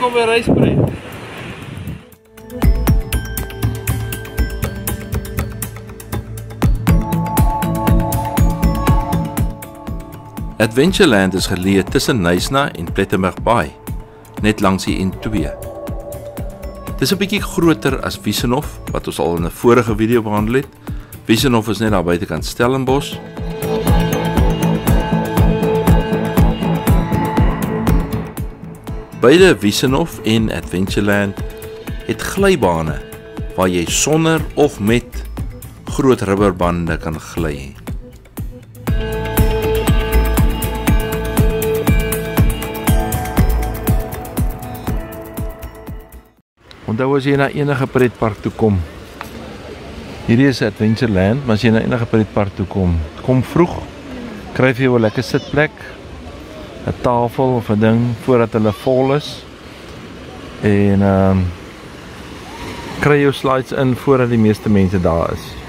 Welkom by Reispret. Adventureland is geleë tussen Knysna en Plettenberg Bay, net langs die N2. Dit is 'n bietjie groter as Wiesenhof, wat ons al in 'n vorige video behandel het. Wiesenhof is net daar buitekant Stellenbosch. Beide Wiesenhof en Adventureland het glybane waar jy sonder of met groot rubberbande kan gly. Onthou as jy na enige pretpark toe kom. Hierdie is Adventureland, maar as jy na enige pretpark toe kom, kom vroeg, kry vir jou 'n lekker sitplek, 'n tafel of 'n ding voordat hulle vol is. En kry jou slides in voordat die meeste mense daar is.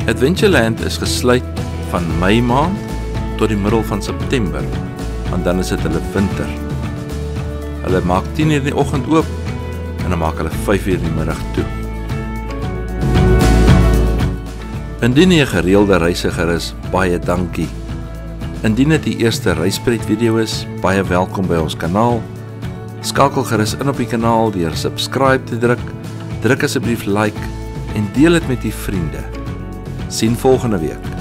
Adventureland is gesluit van Mei maand tot die middel van September, want dan is dit hulle winter. Hulle maak 10:00 in die oggend oop en dan maak hulle 5:00 in die middag toe. Indien jy 'n gereelde reisiger is, baie dankie. Indien dit die eerste Reispret video is, baie welkom by ons kanaal. Skakel gerus in op die kanaal deur subscribe te druk. Druk asseblief like en deel dit met die vriende. Sien volgende week.